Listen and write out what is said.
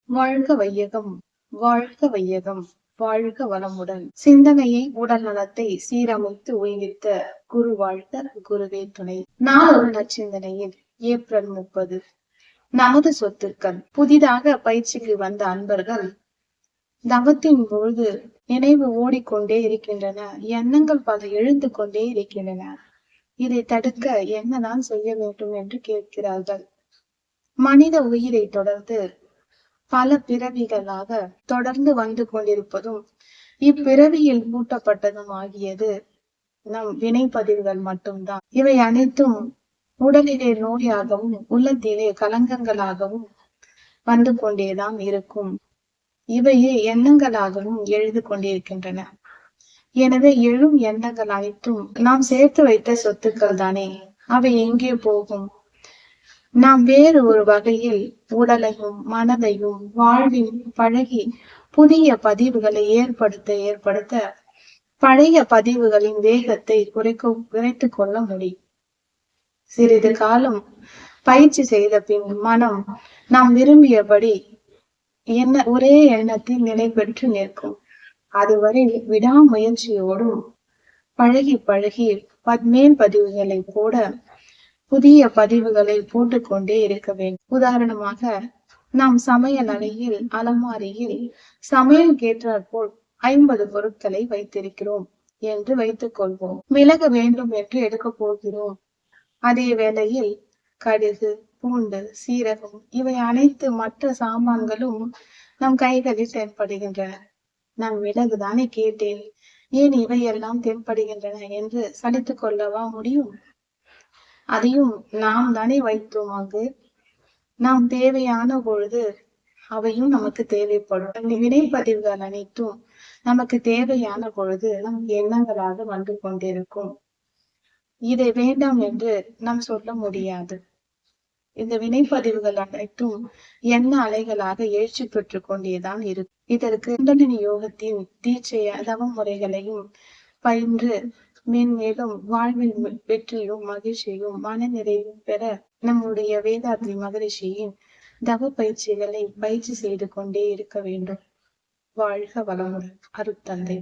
வாழ்க வையகம், வாழ்க வையகம், வாழ்க வளமுடன். சிந்தனையை, உடல் நலத்தை சீரமைத்து உய்வித்த குரு வாழ்க, குருவே துணை. நாளொரு நற்சிந்தனையில் ஏப்ரல் 30. நமது சொத்துக்கள். புதிதாக பயிற்சிக்கு வந்த அன்பர்கள் தவத்தின் பொழுது நினைவு ஓடிக்கொண்டே இருக்கின்றன. எண்ணங்கள் பல எழுந்து கொண்டே இருக்கின்றன. இதை தடுக்க என்னதான் செய்ய வேண்டும் என்று கேட்கிறார்கள். மனித உயிரை தொடர்ந்து பல பிறவிகளாக தொடர்ந்து வந்து கொண்டிருப்பதும் இப்பிறவியில் மூட்டப்பட்டதும் ஆகியது நம் வினைப்பதிவுகள் மட்டும்தான். இவை அனைத்தும் உடலிலே நோயாகவும் உள்ளத்திலே கலங்கங்களாகவும் வந்து கொண்டேதான் இருக்கும். இவையே எண்ணங்களாகவும் எழுது கொண்டிருக்கின்றன. எனவே எழும் எண்ணங்கள் அனைத்தும் நாம் சேர்த்து வைத்த சொத்துக்கள் தானே. அவை எங்கே போகும்? நாம் வேறு ஒரு வகையில் உடலையும் மனதையும் வாழ்வில் பழகி புதிய பதிவுகளை ஏற்படுத்த பழைய பதிவுகளின் வேகத்தை குறைத்து கொள்ள முடியும். சிறிது காலம் பயிற்சி செய்த பின் மனம் நாம் விரும்பியபடி ஒரே எண்ணத்தில் நிலை பெற்று நிற்கும். அதுவரை விடாமுயற்சியோடும் பழகி மேல் பதிவுகளை போட புதிய பதிவுகளை போட்டுக்கொண்டே இருக்க வேண்டும். உதாரணமாக, நாம் சமையல் அறையில் அலமாரியில் சமையல் கேட்டாற்போல் 50 பொருட்களை வைத்திருக்கிறோம் என்று வைத்துக் கொள்வோம். மிளகு வேண்டும் என்று எடுக்க போகிறோம். அதே வேளையில் கடுகு, பூண்டு, சீரகம் இவை அனைத்து மற்ற சாமான்களும் நம் கைகளில் தென்படுகின்றன. நான் மிளகுதானே கேட்டேன், ஏன் இவையெல்லாம் தென்படுகின்றன என்று சலித்துக் கொள்ளவா முடியும்? அதையும் நாம் தானே வைத்தோம். அங்கு நாம் தேவையான பொழுது அவையும் நமக்கு தேவைப்படும். அந்த வினைப்பதிவுகள் அனைத்தும் நமக்கு தேவையான பொழுது நம் எண்ணங்களாக வந்து கொண்டிருக்கும். இதை வேண்டாம் என்று நாம் சொல்ல முடியாது. இந்த வினைப்பதிவுகள் அனைத்தும் எண்ண அலைகளாக எழுச்சி பெற்று கொண்டேதான் இருக்கும். இதற்கு குண்டலினி யோகத்தின் தீட்சை தவ முறைகளையும் பயின்று மேன்மேலும் வாழ்வில் வெற்றியும் மகிழ்ச்சியும் மன நிறைவும் பெற நம்முடைய வேதாத்ரி மகரிஷியின் தவ பயிற்சிகளை பயிற்சி செய்து கொண்டே இருக்க வேண்டும். வாழ்க வளமுடன். அருட்தந்தை.